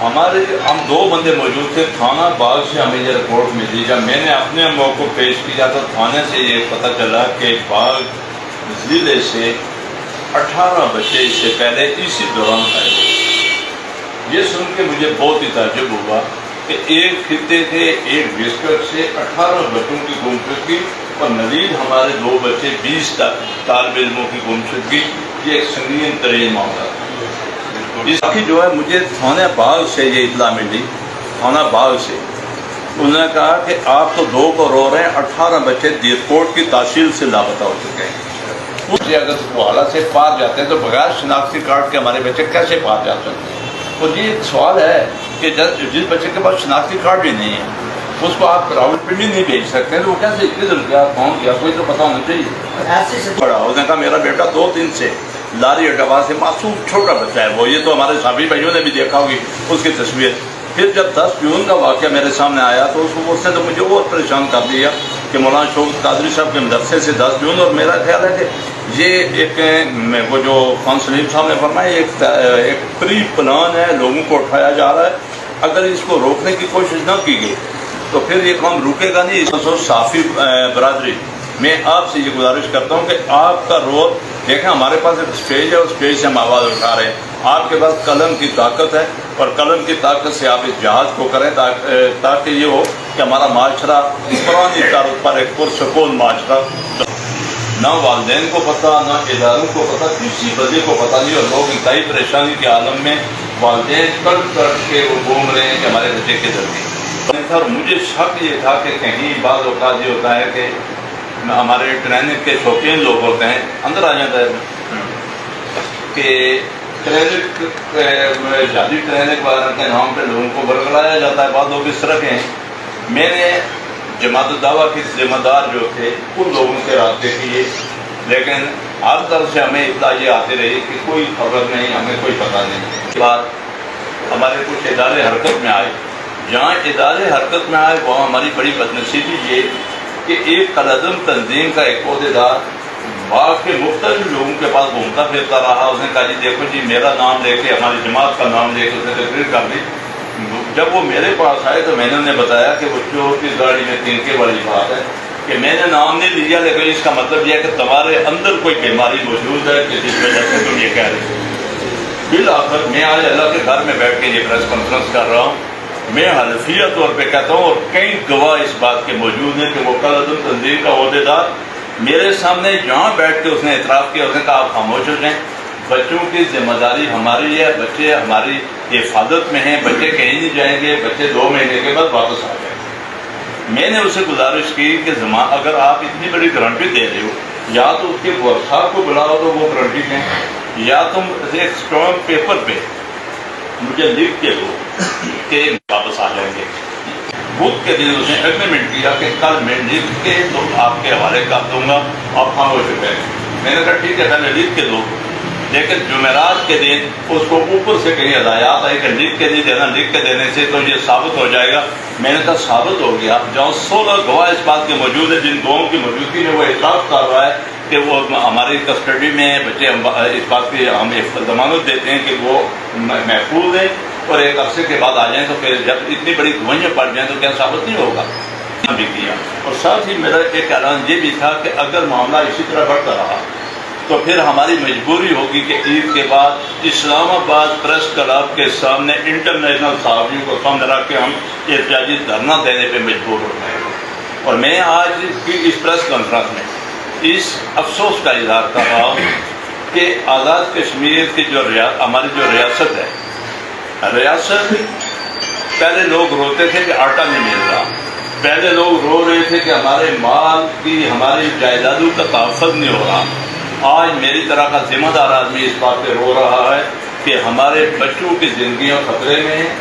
ہم دو بندے موجود تھے تھانہ باغ سے ہمیں یہ رپورٹ ملی جب میں نے اپنے موقع پیش کیا تو تھانے سے یہ پتہ چلا کہ باغ ضلع سے 18 بچے اس سے پہلے اسی دوران آئے. یہ سن کے مجھے بہت ہی تعجب ہوا کہ ایک خطے کے ایک ڈسٹرکٹ سے 18 بچوں کی گمشدگی اور مزید ہمارے 2 بچے 20 طالب علموں کی گمشدگی. یہ ایک سنگین ترین معاملہ تھا. اس کی جو ہے مجھے تھانہ باغ سے یہ اطلاع ملی. تھانہ باغ سے انہوں نے کہا کہ آپ تو 2 کو رو رہے ہیں, 18 بچے دیرکوٹ کی تحصیل سے لاپتہ ہو چکے ہیں. اگر وہ حالت سے پار جاتے ہیں تو بغیر شناختی کارڈ کے ہمارے بچے کیسے پار جا سکتے ہیں؟ اور یہ سوال ہے کہ جس بچے کے پاس شناختی کارڈ بھی نہیں ہے اس کو آپ راول پہ بھی نہیں بھیج سکتے ہیں, تو وہ کیسے کدھر گیا کون گیا کوئی تو پتا ہونا چاہیے. بڑا اس نے کہا میرا بیٹا 2 دن سے لاری اڈوا سے معصوم چھوٹا بچہ ہے وہ, یہ تو ہمارے صحابی بھائیوں نے بھی دیکھا ہوگی اس کی تصویر. پھر جب 10 جون کا واقعہ میرے سامنے آیا تو اس نے تو مجھے اور پریشان کر دیا کہ مولانا شوکت قادری صاحب کے مدرسے سے 10 جون, اور میرا خیال ہے کہ یہ ایک وہ جو خان سلیم صاحب نے فرمایا ایک پری پلان ہے, لوگوں کو اٹھایا جا رہا ہے. اگر اس کو روکنے کی کوشش نہ کی گئی تو پھر یہ کام رکے گا نہیں. صافی برادری میں آپ سے یہ گزارش کرتا ہوں کہ آپ کا رول دیکھیں, ہمارے پاس ایک اسٹیج ہے, اس اسٹیج سے ہم آواز اٹھا رہے ہیں. آپ کے پاس قلم کی طاقت ہے اور قلم کی طاقت سے آپ اس جہاد کو کریں تاکہ یہ ہو کہ ہمارا معاشرہ پرانی طرز پر ایک پرسکون معاشرہ. نہ والدین کو پتہ, نہ اداروں کو پتہ, کسی بندے کو پتہ نہیں, اور لوگ انتہائی پریشانی کے عالم میں والدین تڑپ کے وہ گھوم رہے ہیں کہ ہمارے بچے کے ذریعے. اور مجھے شک یہ تھا کہ کہیں بعض اوقات یہ ہوتا ہے کہ ہمارے ٹریننگ کے شوقین لوگ ہوتے ہیں, اندر آ جاتا ہے کہ جعلی ٹریننگ وغیرہ کے نام پہ لوگوں کو برگلایا جاتا ہے. بعض لوگ اس طرح کے ہیں. میں نے جماعت الدعویٰ کے ذمہ دار جو تھے ان لوگوں سے رابطے کیے, لیکن ہر طرف سے ہمیں اطلاع یہ آتی رہی کہ کوئی خبر نہیں, ہمیں کوئی پتہ نہیں. اس کے بعد ہمارے کچھ ادارے حرکت میں آئے. جہاں ادارے حرکت میں آئے وہاں ہماری بڑی بدنصیبی یہ کہ ایک قلعظم تنظیم کا ایک عہدیدار باغ کے مختلف لوگوں کے پاس گھومتا پھرتا رہا. اس نے کہا جی دیکھو جی میرا نام لے کے, ہماری جماعت کا نام لے کے اس نے تقریر کر لی. جب وہ میرے پاس آئے تو میں نے انہیں بتایا کہ وہ چور کی گاڑی میں تنکے والی بات ہے کہ میں نے نام نہیں لیا, لیکن اس کا مطلب یہ ہے کہ تمہارے اندر کوئی بیماری موجود ہے کہ جس وجہ سے تم یہ کہہ رہے ہو. بالآخر میں آج اللہ کے گھر میں بیٹھ کے یہ پریس کانفرنس کر رہا ہوں. میں حلفیہ طور پہ کہتا ہوں اور کئی گواہ اس بات کے موجود ہیں کہ وہ قلعظم تنظیم کا عہدیدار میرے سامنے جہاں بیٹھ کے اس نے اعتراف کیا, اس نے کہا آپ خاموش ہو جائیں, بچوں کی ذمہ داری ہماری ہے, بچے ہماری حفاظت میں ہیں, بچے کہیں نہیں جائیں گے, بچے 2 مہینے کے بعد واپس آ جائیں گے. میں نے اسے گزارش کی کہ اگر آپ اتنی بڑی گارنٹی دے رہے ہو, یا تو اس کے ورثاء کو بلاؤ تو وہ گارنٹی دیں, یا تم ایک اسٹرانگ پیپر پہ مجھے لکھ کے دو کہ واپس آ جائیں گے. بدھ کے دن اس نے ایگریمنٹ کیا کہ کل میں لکھ کے تو آپ کے حوالے کر دوں گا, آپ خاموش ہو گئے. میں نے کہا ٹھیک ہے پہلے لکھ کے دو, لیکن جمعرات کے دن اس کو اوپر سے کہیں ہدایات آئی کہ لکھ کے نہیں دینا, لکھ کے دینے سے تو یہ ثابت ہو جائے گا. میں نے کہا ثابت ہو گیا. جہاں 16 گواہ اس بات کے موجود ہیں, جن گواہوں کی موجودگی میں وہ اعتراف کر رہا ہے کہ وہ ہماری کسٹڈی میں بچے, اس بات کی ہم ضمانت دیتے ہیں کہ وہ محفوظ ہیں اور ایک عرصے کے بعد آ جائیں, تو پھر جب اتنی بڑی گواہیاں پڑ جائیں تو کیا ثابت نہیں ہوگا. بھی کیا. اور ساتھ ہی میرا ایک اعلان یہ بھی تھا کہ اگر معاملہ اسی طرح بڑھتا رہا تو پھر ہماری مجبوری ہوگی کہ عید کے بعد اسلام آباد پریس کلب کے سامنے انٹرنیشنل صحافیوں کو سامنے رکھ کے ہم احتجاجی دھرنا دینے پہ مجبور ہو جائیں گے. اور میں آج کی اس پریس کانفرنس میں اس افسوس کا اظہار کر رہا ہوں کہ آزاد کشمیر کی جو ہماری جو ریاست ہے, ریاست پہلے لوگ روتے تھے کہ آٹا نہیں مل رہا, پہلے لوگ رو رہے تھے کہ ہمارے مال کی, ہماری جائیدادوں کا تحفظ نہیں ہو رہا. آج میری طرح کا ذمہ دار آدمی اس بات پہ رو رہا ہے کہ ہمارے بچوں کی زندگیاں خطرے میں ہیں.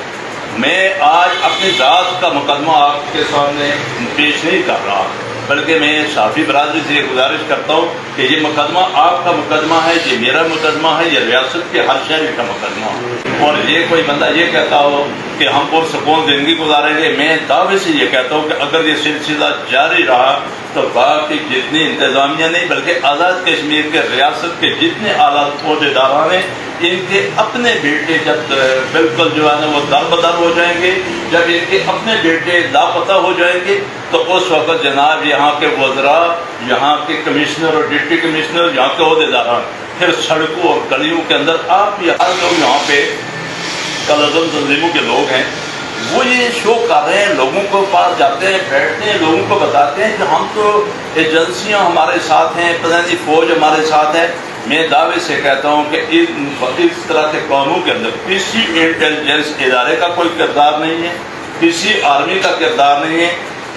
میں آج اپنی ذات کا مقدمہ آپ کے سامنے پیش نہیں کر رہا, بلکہ میں صحافی برادری سے یہ گزارش کرتا ہوں کہ یہ مقدمہ آپ کا مقدمہ ہے, یہ میرا مقدمہ ہے, یہ ریاست کے ہر شہری کا مقدمہ ہے. اور یہ کوئی بندہ یہ کہتا ہو کہ ہم پرسکون زندگی گزاریں گے, میں دعوے سے یہ کہتا ہوں کہ اگر یہ سلسلہ جاری رہا تو باقی جتنی انتظامیہ نہیں بلکہ آزاد کشمیر کے ریاست کے جتنے اعلیٰ عہدیداران ہیں ان کے اپنے بیٹے جب بالکل جو ہے نا وہ دربدر ہو جائیں گے، جب ان کے اپنے بیٹے لاپتہ ہو جائیں گے، تو اس وقت جناب یہاں کے وزراء، یہاں کے کمشنر اور ڈپٹی کمشنر، یہاں کے عہدیداران پھر سڑکوں اور گلیوں کے اندر، آپ بھی ہر لوگ یہاں پہ کالعدم تنظیموں کے لوگ ہیں، وہ یہ شو کر رہے ہیں، لوگوں کو پاس جاتے ہیں، بیٹھتے ہیں، لوگوں کو بتاتے ہیں کہ ہم تو ایجنسیاں ہمارے ساتھ ہیں، پتہ فوج ہمارے ساتھ ہے۔ میں دعوے سے کہتا ہوں کہ اس طرح کے قانون کے اندر کسی انٹیلیجنس ادارے کا کوئی کردار نہیں ہے، کسی آرمی کا کردار نہیں ہے۔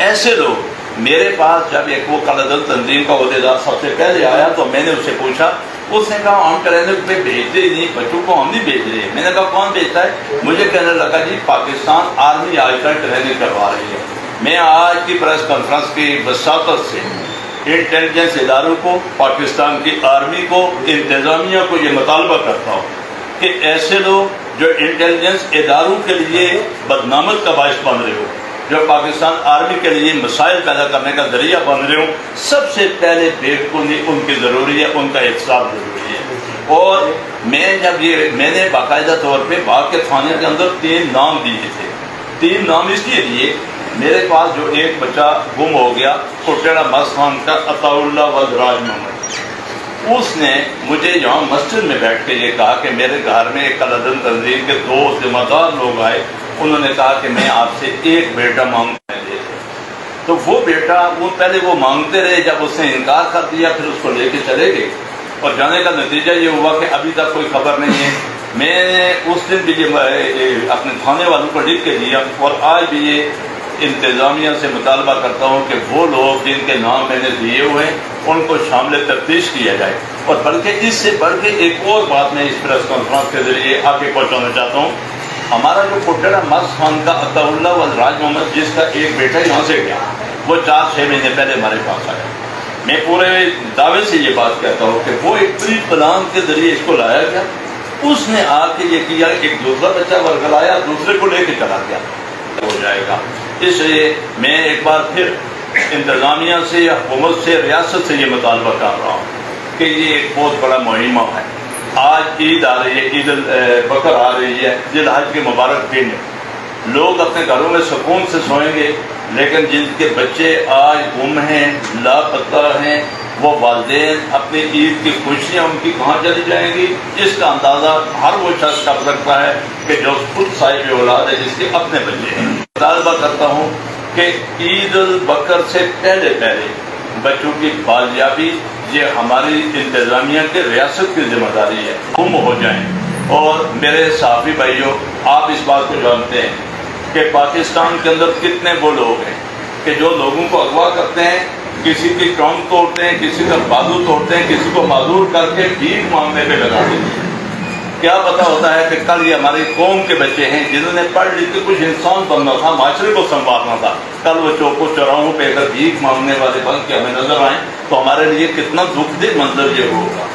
ایسے لوگ میرے پاس جب ایک وہ کالعدم تنظیم کا عہدیدار سب سے پہلے آیا تو میں نے اسے پوچھا، اس نے کہا ہم ٹریننگ پہ بھیجتے ہی نہیں، بچوں کو ہم نہیں بھیج رہے۔ میں نے کہا کون بھیجتا ہے؟ مجھے کہنے لگا جی پاکستان آرمی آج کل ٹریننگ کروا رہی ہے۔ میں آج کی پریس کانفرنس کی وساطت سے انٹیلیجنس اداروں کو، پاکستان کی آرمی کو، انتظامیہ کو یہ مطالبہ کرتا ہوں کہ ایسے لوگ جو انٹیلیجنس اداروں کے لیے بدنامت کا باعث بن رہے ہو، جو پاکستان آرمی کے لیے مسائل پیدا کرنے کا ذریعہ بن رہے ہوں، سب سے پہلے بےخونی ان کی ضروری ہے، ان کا احتساب ضروری ہے۔ اور میں نے باقاعدہ طور پہ باغ کے تھانے کے اندر 3 نام دیے تھے۔ 3 نام اس لیے دیے، میرے پاس جو ایک بچہ گم ہو گیا کوٹیڑا مستان کا، عطا اللہ ود راج محمد، اس نے مجھے یہاں مسجد میں بیٹھ کے یہ کہا کہ میرے گھر میں ایک کالعدم تنظیم کے 2 ذمہ دار لوگ آئے، انہوں نے کہا کہ میں آپ سے ایک بیٹا مانگتا ہوں۔ تو وہ بیٹا پہلے وہ مانگتے رہے، جب اس نے انکار کر دیا پھر اس کو لے کے چلے گئے، اور جانے کا نتیجہ یہ ہوا کہ ابھی تک کوئی خبر نہیں ہے۔ میں نے اس دن بھی یہ اپنے تھانے والوں کو لکھ کے دیا، اور آج بھی یہ انتظامیہ سے مطالبہ کرتا ہوں کہ وہ لوگ جن کے نام میں نے دیے ہوئے ہیں ان کو شامل تفتیش کیا جائے۔ اور بلکہ اس سے بڑھ کے ایک اور بات میں اس پریس کانفرنس کے ذریعے آگے پہنچانا چاہتا ہوں۔ ہمارا جو کوٹیڑا مست خان کا عطا اللہ ود راج محمد، جس کا ایک بیٹا یہاں سے گیا، وہ 4-6 مہینے پہلے ہمارے پاس آیا۔ میں پورے دعوے سے یہ بات کہتا ہوں کہ وہ ایک پری پلان کے ذریعے اس کو لایا گیا، اس نے آ کے یہ کیا، ایک دوسرا بچہ ورگلایا، دوسرے کو لے کے چلا گیا، ہو جائے گا۔ اس لیے میں ایک بار پھر انتظامیہ سے، حکومت سے، ریاست سے یہ مطالبہ کر رہا ہوں کہ یہ ایک بہت بڑا مہمہ ہے۔ آج عید آ رہی ہے، عید البقر آ رہی ہے، ذی الحج کے مبارک دن ہے، لوگ اپنے گھروں میں سکون سے سوئیں گے، لیکن جن کے بچے آج گم ہیں، لاپتہ ہیں، وہ والدین اپنی عید کی خوشیاں ان کی کہاں چلی جائیں گی، اس کا اندازہ ہر وہ شخص کر سکتا ہے کہ جو خود صاحب اولاد ہے، جس کے اپنے بچے ہیں۔ مطالبہ کرتا ہوں کہ عید البقر سے پہلے بچوں کی بالیابی یہ ہماری انتظامیہ کے ریاست کی ذمہ داری ہے، گم ہو جائیں۔ اور میرے صحافی بھائیوں، آپ اس بات کو جانتے ہیں کہ پاکستان کے اندر کتنے وہ لوگ ہیں کہ جو لوگوں کو اغوا کرتے ہیں، کسی کی ٹانگ توڑتے ہیں، کسی کا بازو توڑتے ہیں، کسی کو معذور کر کے بھیک مانگنے پہ لگا دیتے ہیں۔ کیا پتا ہوتا ہے کہ کل یہ ہماری قوم کے بچے ہیں جنہوں نے پڑھ لکھ کے کچھ انسان بننا تھا، معاشرے کو سنبھالنا تھا، کل وہ چوکوں چوراہوں پہ اگر بھیک مانگنے والے بن کے ہمیں نظر آئیں تو ہمارے لیے کتنا دکھ دہ منظر یہ ہوگا۔